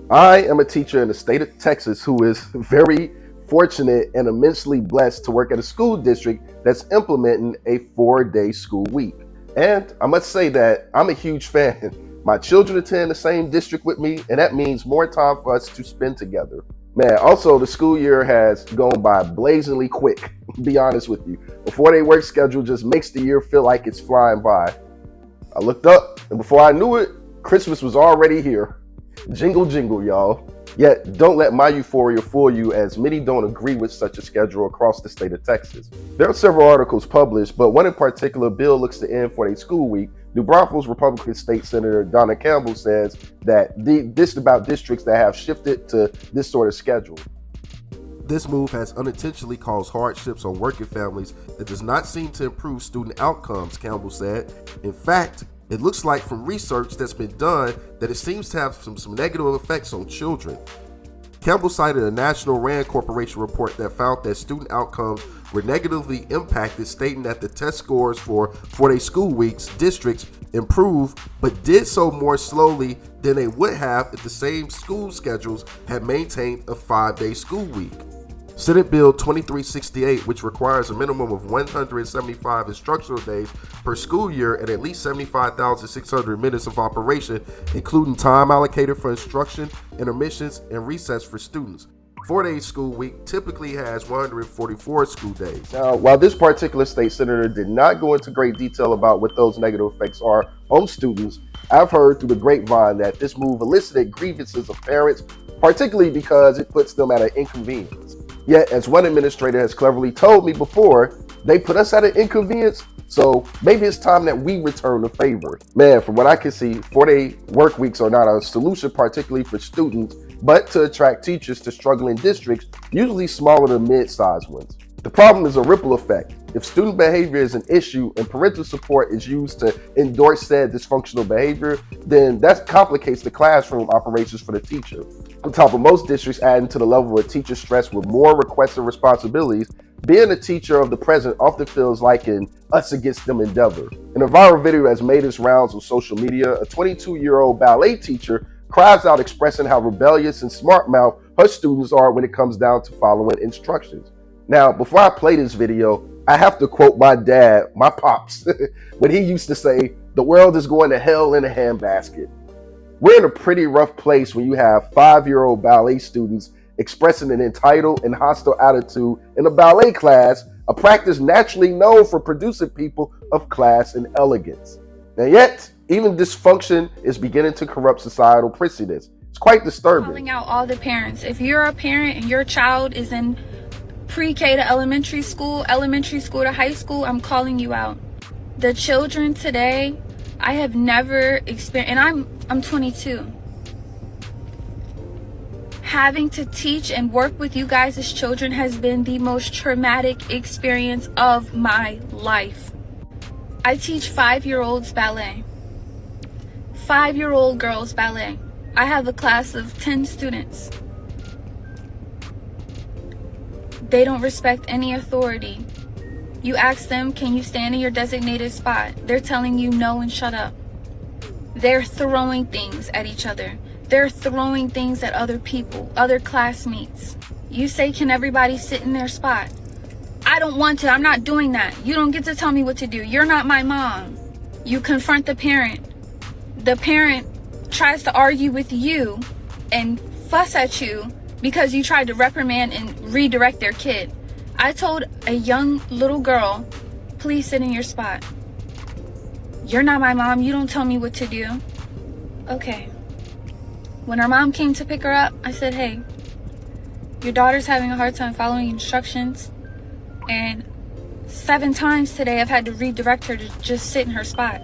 I am a teacher in the state of Texas who is very fortunate and immensely blessed to work at a school district that's implementing a 4-day school week. And I must say that I'm a huge fan. My children attend the same district with me, and that means more time for us to spend together. Man, also the school year has gone by blazingly quick, to be honest with you. A 4-day work schedule just makes the year feel like it's flying by. I looked up, and before I knew it, Christmas was already here. Jingle, jingle, y'all. Yet, don't let my euphoria fool you, as many don't agree with such a schedule across the state of Texas. There are several articles published, but one in particular, Bill looks to end 4-day school week. New Braunfels Republican State Senator Donna Campbell says that this about districts that have shifted to this sort of schedule. This move has unintentionally caused hardships on working families that does not seem to improve student outcomes, Campbell said. In fact, it looks like from research that's been done that it seems to have some negative effects on children. Campbell cited a National RAND Corporation report that found that student outcomes were negatively impacted, stating that the test scores for 4-day school weeks districts improved, but did so more slowly than they would have if the same school schedules had maintained a 5-day school week. Senate Bill 2368, which requires a minimum of 175 instructional days per school year and at least 75,600 minutes of operation, including time allocated for instruction, intermissions, and recess for students. 4-day school week typically has 144 school days. Now, while this particular state senator did not go into great detail about what those negative effects are on students, I've heard through the grapevine that this move elicited grievances of parents, particularly because it puts them at an inconvenience. Yet, as one administrator has cleverly told me before, they put us at an inconvenience, so maybe it's time that we return the favor. Man, from what I can see, 4-day work weeks are not a solution particularly for students, but to attract teachers to struggling districts, usually smaller to mid-sized ones. The problem is a ripple effect. If student behavior is an issue and parental support is used to endorse said dysfunctional behavior, then that complicates the classroom operations for the teacher. On top of most districts adding to the level of teacher stress with more requests and responsibilities, being a teacher of the present often feels like an us against them endeavor. In a viral video that's made its rounds on social media, a 22-year-old ballet teacher cries out expressing how rebellious and smart-mouthed her students are when it comes down to following instructions. Now, before I play this video, I have to quote my dad, my pops, when he used to say, "The world is going to hell in a handbasket." We're in a pretty rough place when you have 5-year-old ballet students expressing an entitled and hostile attitude in a ballet class, a practice naturally known for producing people of class and elegance. And yet, even dysfunction is beginning to corrupt societal precedents. It's quite disturbing. Calling out all the parents. If you're a parent and your child is in pre-K to elementary school to high school, I'm calling you out. The children today, I have never experienced, and I'm 22. Having to teach and work with you guys as children has been the most traumatic experience of my life. I teach 5-year-olds ballet. 5-year-old girls ballet. I have a class of 10 students. They don't respect any authority. You ask them, can you stand in your designated spot? They're telling you no and shut up. They're throwing things at each other. They're throwing things at other people, other classmates. You say, can everybody sit in their spot? I don't want to. I'm not doing that. You don't get to tell me what to do. You're not my mom. You confront the parent. The parent tries to argue with you and fuss at you because you tried to reprimand and redirect their kid. I told a young little girl, please sit in your spot. You're not my mom. You don't tell me what to do. Okay. When her mom came to pick her up, I said, hey, your daughter's having a hard time following instructions. And 7 times today, I've had to redirect her to just sit in her spot.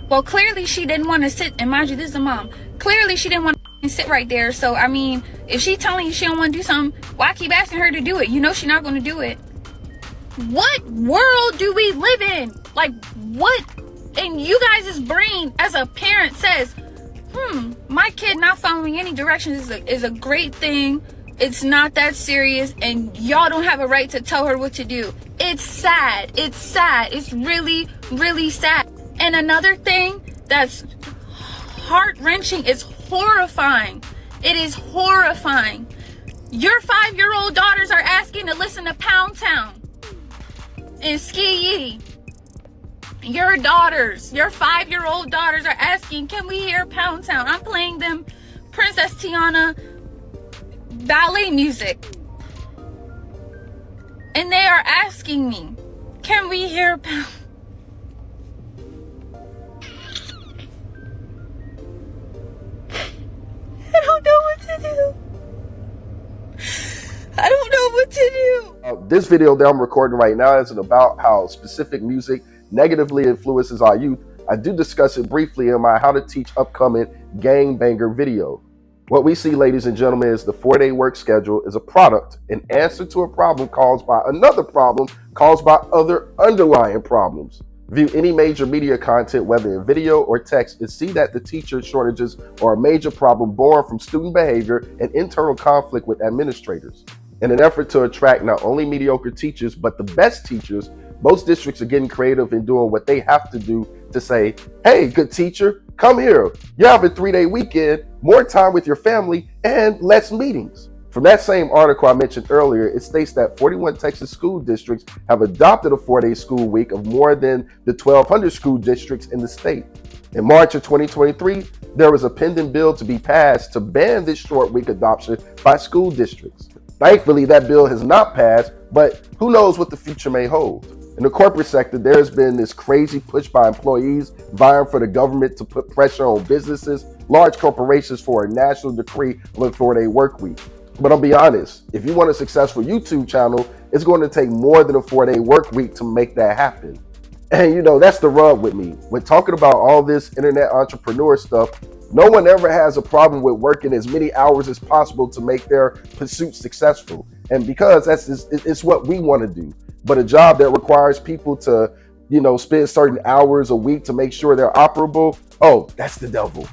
Well, clearly she didn't want to sit. And mind you, this is a mom. Clearly she didn't want to sit right there. So, I mean, if she's telling you she don't want to do something, why keep asking her to do it? You know she's not going to do it. What world do we live in? Like, what in you guys' brain as a parent says, my kid not following any directions is a great thing. It's not that serious, and y'all don't have a right to tell her what to do. It's sad. It's sad. It's really, really sad. And another thing that's heart-wrenching, is horrifying, It is horrifying. Your 5-year-old daughters are asking to listen to Pound Town and Ski Yee. Your daughters, your 5-year-old daughters are asking, can we hear Pound Town? I'm playing them Princess Tiana ballet music. And they are asking me, can we hear Pound? I don't know what to do. I don't know what to do. This video that I'm recording right now isn't about how specific music negatively influences our youth. I do discuss it briefly in my How to Teach Upcoming Gangbanger video. What we see, ladies and gentlemen, is the 4-day work schedule is a product, an answer to a problem caused by another problem caused by other underlying problems. View any major media content, whether in video or text, and see that the teacher shortages are a major problem born from student behavior and internal conflict with administrators. In an effort to attract not only mediocre teachers, but the best teachers, most districts are getting creative in doing what they have to do to say, hey, good teacher, come here. You have a 3-day weekend, more time with your family, and less meetings. From that same article I mentioned earlier, it states that 41 Texas school districts have adopted a 4-day school week of more than the 1,200 school districts in the state. In March of 2023, there was a pending bill to be passed to ban this short week adoption by school districts. Thankfully, that bill has not passed, but who knows what the future may hold. In the corporate sector, there has been this crazy push by employees vying for the government to put pressure on businesses, large corporations for a national decree of a 4-day work week. But I'll be honest, if you want a successful YouTube channel, it's going to take more than a 4-day work week to make that happen. And you know, that's the rub with me. When talking about all this internet entrepreneur stuff, no one ever has a problem with working as many hours as possible to make their pursuit successful. And because it's what we want to do. But a job that requires people to, spend certain hours a week to make sure they're operable, oh, that's the devil.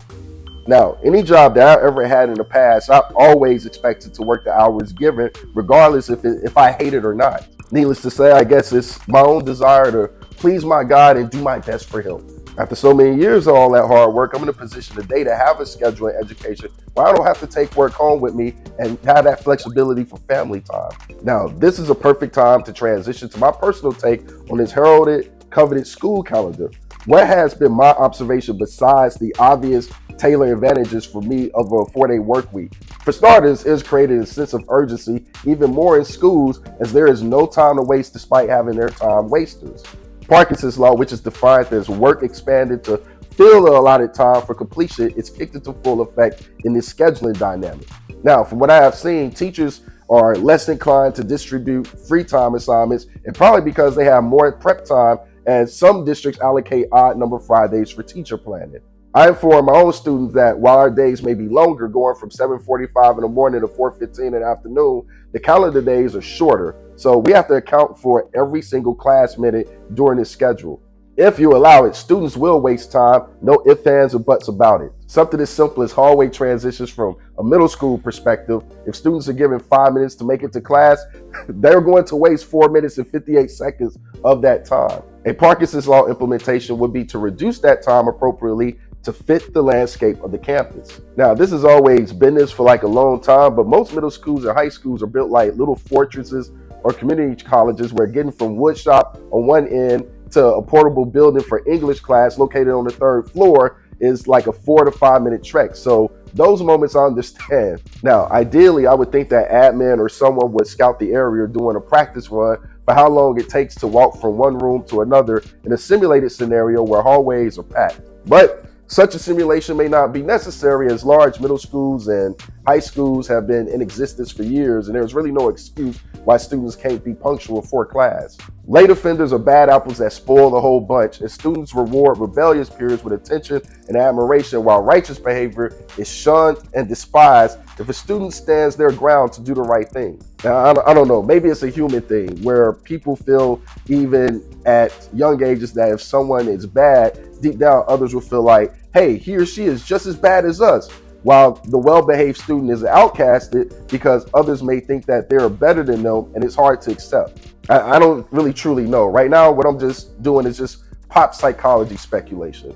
Now, any job that I ever had in the past, I've always expected to work the hours given, regardless if I hate it or not. Needless to say, I guess it's my own desire to please my God and do my best for him. After so many years of all that hard work, I'm in a position today to have a schedule and education where I don't have to take work home with me and have that flexibility for family time. Now, this is a perfect time to transition to my personal take on this heralded, coveted school calendar. What has been my observation besides the obvious tailoring advantages for me of a 4-day work week? For starters, it's created a sense of urgency even more in schools, as there is no time to waste despite having their time wasters. Parkinson's law, which is defined as work expanded to fill the allotted time for completion, is kicked into full effect in this scheduling dynamic. Now, from what I have seen, teachers are less inclined to distribute free time assignments, and probably because they have more prep time, as some districts allocate odd number Fridays for teacher planning. I inform my own students that while our days may be longer, going from 7:45 in the morning to 4:15 in the afternoon, the calendar days are shorter. So we have to account for every single class minute during this schedule. If you allow it, students will waste time, no ifs, ands, or buts about it. Something as simple as hallway transitions from a middle school perspective. If students are given 5 minutes to make it to class, they're going to waste 4 minutes and 58 seconds of that time. A Parkinson's law implementation would be to reduce that time appropriately to fit the landscape of the campus. Now, this has always been this for like a long time, but most middle schools and high schools are built like little fortresses or community colleges, where getting from woodshop on one end to a portable building for English class located on the 3rd floor is like a 4 to 5 minute trek. So those moments I understand. Now, ideally, I would think that admin or someone would scout the area doing a practice run for how long it takes to walk from one room to another in a simulated scenario where hallways are packed. But such a simulation may not be necessary, as large middle schools and high schools have been in existence for years, and there's really no excuse why students can't be punctual for class. Late offenders are bad apples that spoil the whole bunch, and students reward rebellious peers with attention and admiration, while righteous behavior is shunned and despised if a student stands their ground to do the right thing. Now, I don't know, maybe it's a human thing where people feel even at young ages that if someone is bad, deep down others will feel like, hey, he or she is just as bad as us, while the well-behaved student is outcasted because others may think that they're better than them, and it's hard to accept. I don't really truly know. Right now, what I'm just doing is just pop psychology speculation.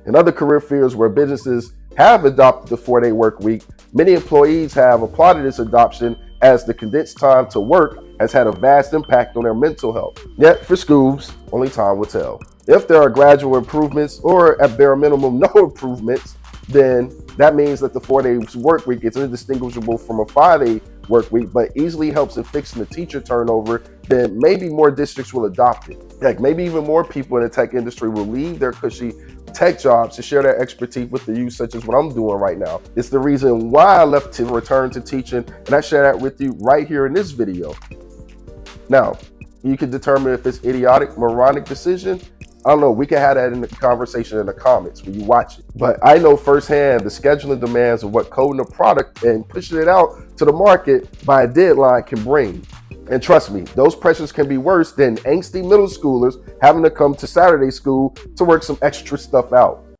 In other career fields where businesses have adopted the 4-day work week, many employees have applauded its adoption as the condensed time to work has had a vast impact on their mental health. Yet for schools, only time will tell. If there are gradual improvements or at bare minimum no improvements, then that means that the 4-day work week is indistinguishable from a 5-day work week, but easily helps in fixing the teacher turnover, then maybe more districts will adopt it. Heck, maybe even more people in the tech industry will leave their cushy tech jobs to share their expertise with the youth, such as what I'm doing right now. It's the reason why I left to return to teaching, and I share that with you right here in this video. Now, you can determine if it's idiotic, moronic decision. I don't know, we can have that in the conversation in the comments when you watch it. But I know firsthand the scheduling demands of what coding a product and pushing it out to the market by a deadline can bring. And trust me, those pressures can be worse than angsty middle schoolers having to come to Saturday school to work some extra stuff out.